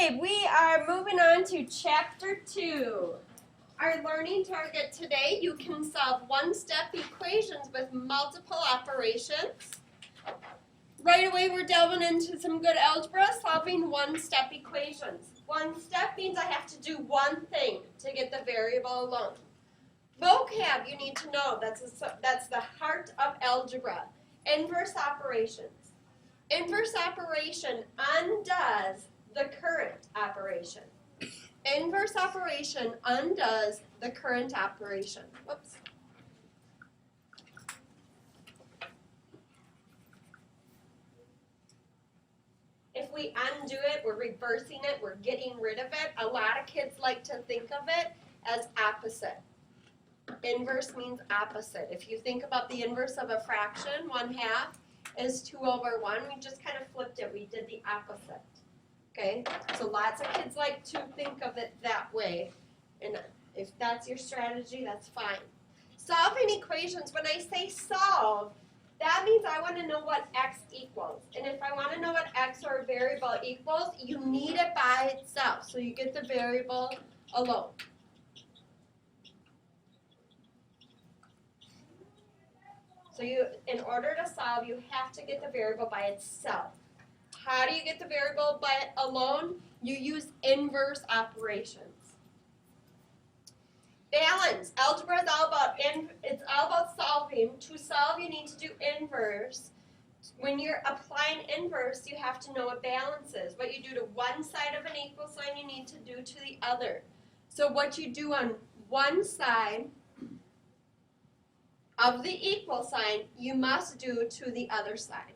Okay, we are moving on to Chapter 2. Our learning target today, you can solve one-step equations with multiple operations. Right away, we're delving into some good algebra, solving one-step equations. One step means I have to do one thing to get the variable alone. Vocab you need to know, that's the heart of algebra. Inverse operations. Inverse operation undoes the current operation. Inverse operation undoes the current operation. Whoops. If we undo it, we're reversing it, we're getting rid of it. A lot of kids like to think of it as opposite. Inverse means opposite. If you think about the inverse of a fraction, 1/2 is 2/1. We just kind of flipped it. We did the opposite. Okay? So lots of kids like to think of it that way. And if that's your strategy, that's fine. Solving equations, when I say solve, that means I want to know what x equals. And if I want to know what x or a variable equals, you need it by itself. So you get the variable alone. So in order to solve, you have to get the variable by itself. How do you get the variable by alone? You use inverse operations. Balance. Algebra is all about solving. To solve, you need to do inverse. When you're applying inverse, you have to know what balance is. What you do to one side of an equal sign, you need to do to the other. So what you do on one side of the equal sign, you must do to the other side.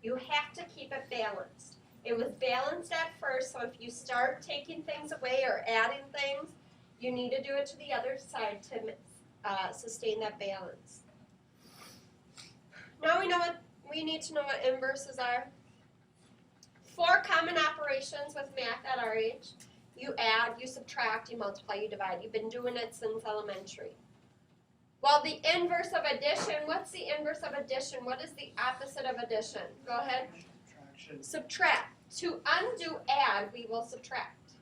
You have to keep it balanced. It was balanced at first, so if you start taking things away or adding things, you need to do it to the other side to sustain that balance. Now we need to know what inverses are. 4 common operations with math at our age. You add, you subtract, you multiply, you divide. You've been doing it since elementary. Well, the inverse of addition, what's the inverse of addition? What is the opposite of addition? Go ahead. Subtraction. Subtract. To undo add, we will subtract.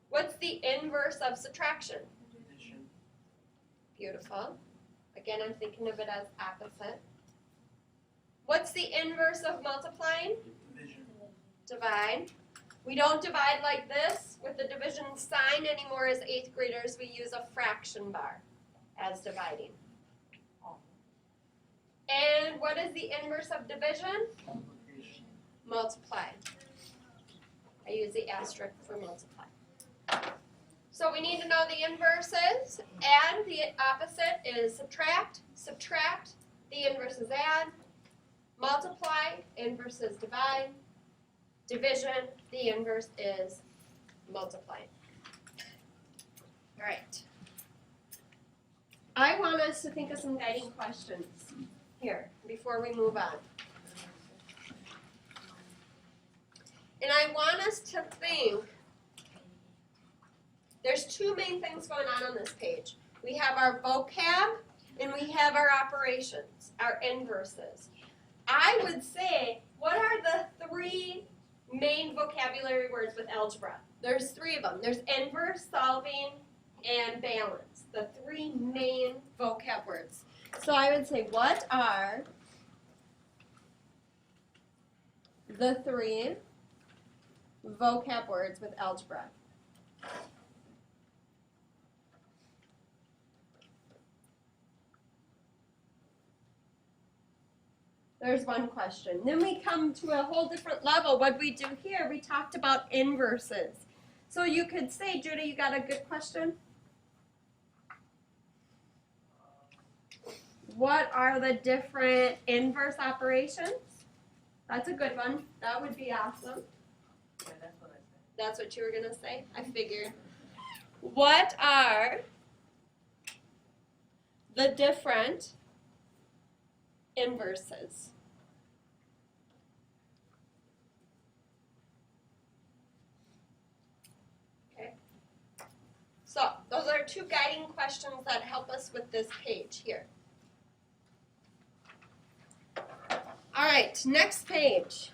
What's the inverse of subtraction? Addition. Beautiful. Again, I'm thinking of it as opposite. What's the inverse of multiplying? Division. Divide. We don't divide like this with the division sign anymore as 8th graders. We use a fraction bar as dividing. And what is the inverse of division? Multiplication. Multiply. I use the asterisk for multiply. So we need to know the inverses. Add, the opposite is subtract. Subtract, the inverse is add. Multiply, inverse is divide. Division, the inverse is multiply. All right. I want us to think of some guiding questions here before we move on. And I want us to think, there's 2 main things going on this page. We have our vocab and we have our operations, our inverses. I would say, what are the 3 main vocabulary words with algebra? There's 3 of them. There's inverse, solving, and balance. The 3 main vocab words. So I would say, what are the 3 vocab words with algebra? There's one question. Then we come to a whole different level. What we do here, we talked about inverses. So you could say, Judy, you got a good question? What are the different inverse operations? That's a good one. That would be awesome. Yeah, that's what I said. That's what you were going to say? I figured. What are the different inverses? Okay. So those are 2 guiding questions that help us with this page here. All right, next page.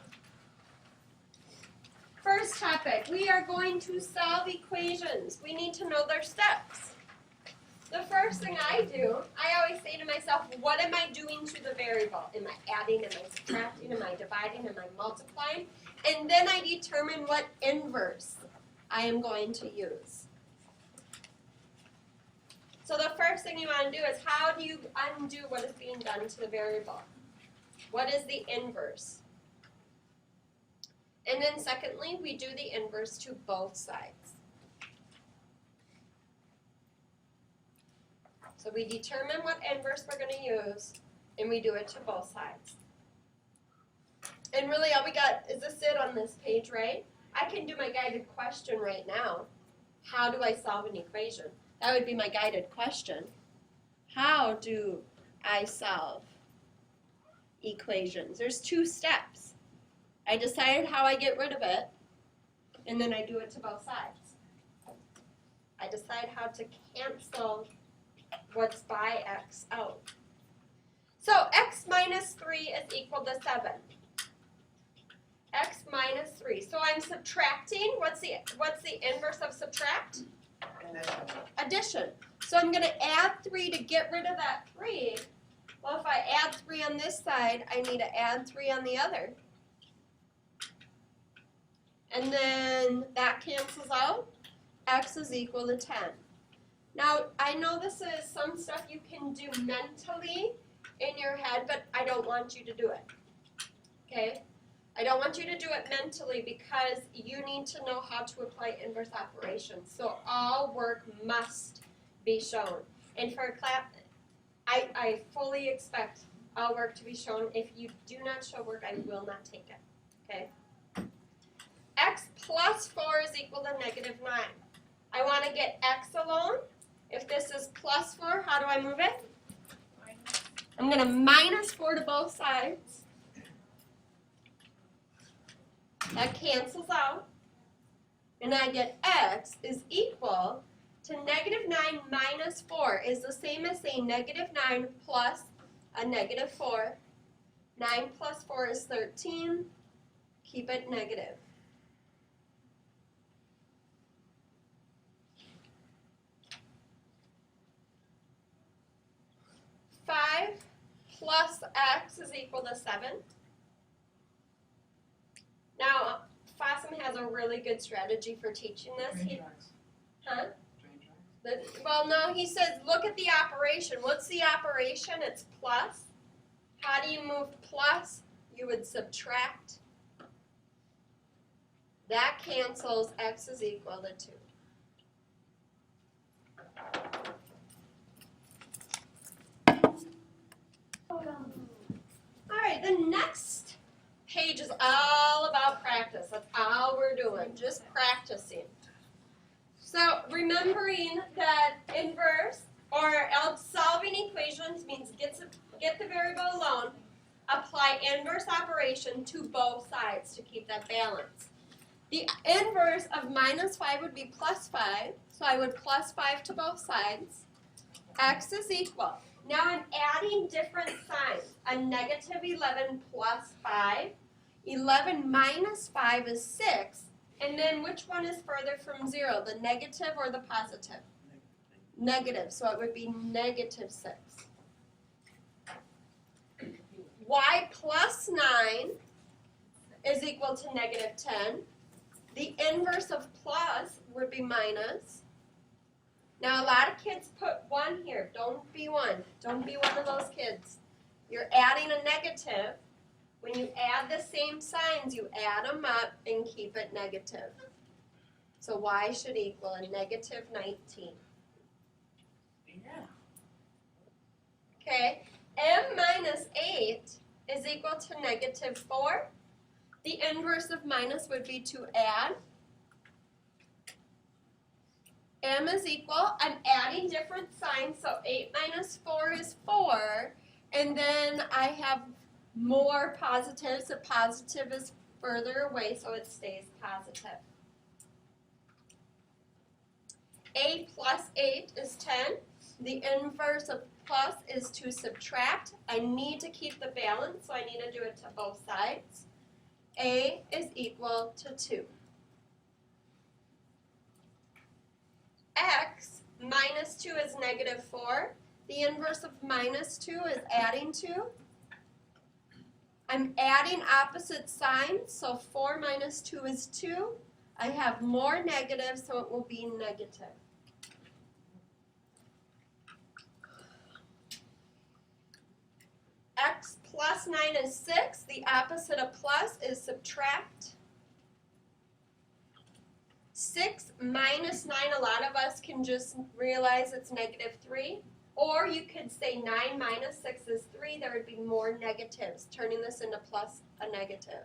First topic, we are going to solve equations. We need to know their steps. The first thing I do, I always say to myself, what am I doing to the variable? Am I adding, am I subtracting, am I dividing, am I multiplying? And then I determine what inverse I am going to use. So the first thing you want to do is, how do you undo what is being done to the variable? What is the inverse? And then secondly, we do the inverse to both sides. So we determine what inverse we're going to use, and we do it to both sides. And really all we got is this it on this page, right? I can do my guided question right now. How do I solve an equation? That would be my guided question. How do I solve equations? There's 2 steps. I decide how I get rid of it, and then I do it to both sides. I decide how to cancel what's by x out. So x minus 3 is equal to 7. X minus 3. So I'm subtracting. What's the inverse of subtract? Addition. So I'm going to add 3 to get rid of that 3. Well, if I add 3 on this side, I need to add 3 on the other. And then that cancels out. X is equal to 10. Now, I know this is some stuff you can do mentally in your head, but I don't want you to do it. Okay? I don't want you to do it mentally because you need to know how to apply inverse operations. So all work must be shown. And for a class, I fully expect all work to be shown. If you do not show work, I will not take it. Okay? X plus 4 is equal to negative 9. I want to get x alone. If this is plus 4, how do I move it? I'm going to minus 4 to both sides. That cancels out. And I get x is equal to negative 9 minus 4 is the same as saying negative 9 plus a negative 4. 9 plus 4 is 13. Keep it negative. 5 plus x is equal to 7. Now, Fossum has a really good strategy for teaching this. Train tracks. Huh? Train tracks. Well, no, he says, look at the operation. What's the operation? It's plus. How do you move plus? You would subtract. That cancels. X is equal to 2. All right, the next page is all about practice. That's all we're doing, just practicing. So remembering that inverse or else solving equations means get the variable alone, apply inverse operation to both sides to keep that balance. The inverse of minus 5 would be plus 5, so I would plus 5 to both sides. X is equal. Now I'm adding different signs. A negative 11 plus 5. 11 minus 5 is 6. And then which one is further from 0, the negative or the positive? Negative, so it would be negative 6. Y plus 9 is equal to negative 10. The inverse of plus would be minus. Now a lot of kids put 1 here. Don't be one. Don't be one of those kids. You're adding a negative. When you add the same signs, you add them up and keep it negative. So y should equal a negative 19. Yeah. Okay, m minus 8 is equal to negative 4. The inverse of minus would be to add. M is equal, I'm adding different signs, so 8 minus 4 is 4. And then I have more positives. The positive is further away, so it stays positive. A plus 8 is 10. The inverse of plus is to subtract. I need to keep the balance, so I need to do it to both sides. A is equal to 2. x minus 2 is negative 4. The inverse of minus 2 is adding 2. I'm adding opposite signs, so 4 minus 2 is 2. I have more negative, so it will be negative. X plus 9 is 6. The opposite of plus is subtract. 6 minus 9, a lot of us can just realize it's negative 3. Or you could say 9 minus 6 is 3. There would be more negatives, turning this into plus a negative.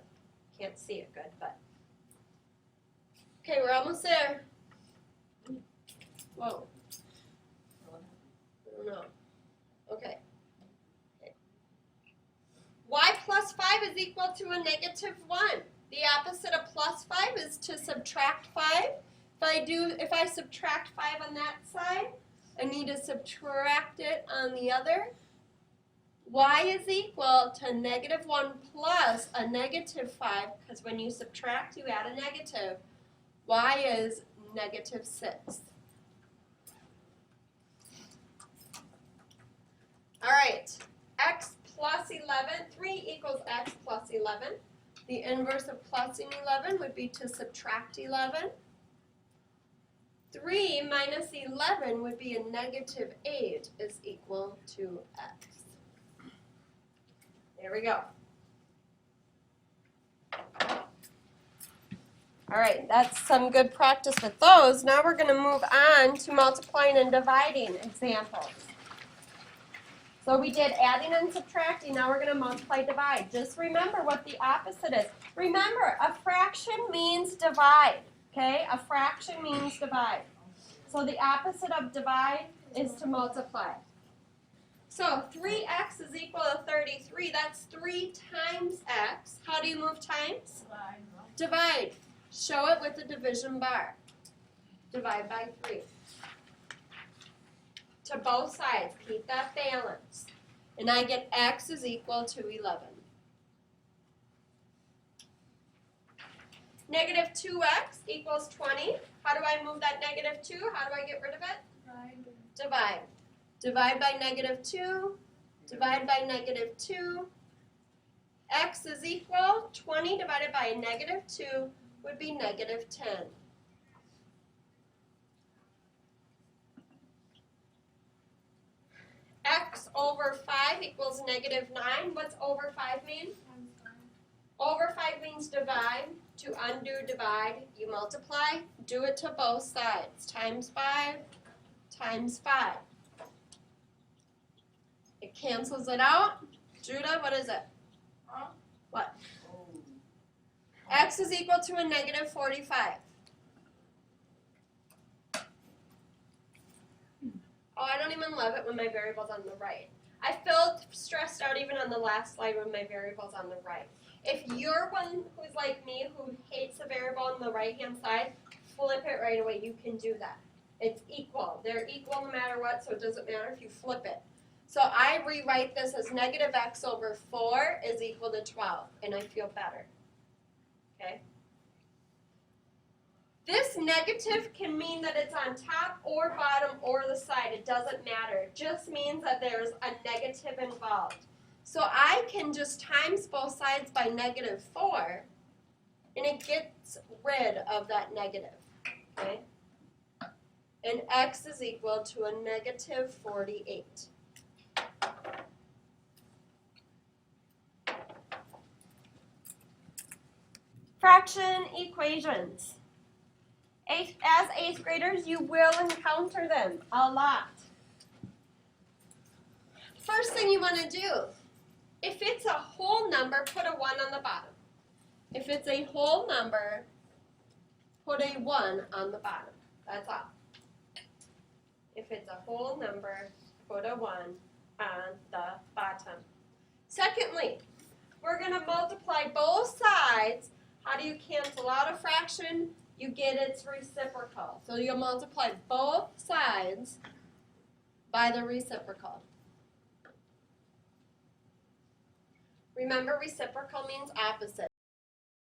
Can't see it good, but. Okay, we're almost there. Whoa. I don't know. Okay. Y plus 5 is equal to a negative 1. The opposite of plus 5 is to subtract 5. If I subtract 5 on that side, I need to subtract it on the other. Y is equal to negative 1 plus a negative 5, because when you subtract, you add a negative. Y is negative 6. All right, x plus 11, 3 equals x plus 11. The inverse of plus 11 would be to subtract 11. 3 minus 11 would be a negative 8 is equal to x. There we go. All right, that's some good practice with those. Now we're going to move on to multiplying and dividing examples. So we did adding and subtracting. Now we're going to multiply, divide. Just remember what the opposite is. Remember, a fraction means divide. Okay, a fraction means divide. So the opposite of divide is to multiply. So 3x is equal to 33. That's 3 times x. How do you move times? Divide. Show it with the division bar. Divide by 3. To both sides. Keep that balance. And I get x is equal to 11. Negative 2x equals 20. How do I move that negative 2? How do I get rid of it? Divide. Divide by negative 2. Divide by negative 2. X is equal 20 divided by negative 2 would be negative 10. X over 5 equals negative 9. What's over 5 mean? Over 5 means divide. To undo divide, you multiply. Do it to both sides. Times 5 times 5. It cancels it out. Judah, what is it? What? X is equal to a negative 45. Oh, I don't even love it when my variable's on the right. I felt stressed out even on the last slide when my variable's on the right. If you're one who's like me who hates a variable on the right-hand side, flip it right away. You can do that. It's equal. They're equal no matter what, so it doesn't matter if you flip it. So I rewrite this as negative x over 4 is equal to 12, and I feel better. Okay? This negative can mean that it's on top or bottom or the side. It doesn't matter. It just means that there's a negative involved. So I can just times both sides by negative 4, and it gets rid of that negative. Okay? And x is equal to a negative 48. Fraction equations. As 8th graders, you will encounter them a lot. First thing you want to do, if it's a whole number, put a 1 on the bottom. If it's a whole number, put a 1 on the bottom. That's all. If it's a whole number, put a 1 on the bottom. Secondly, we're going to multiply both sides. How do you cancel out a fraction? You get its reciprocal. So you'll multiply both sides by the reciprocal. Remember, reciprocal means opposite.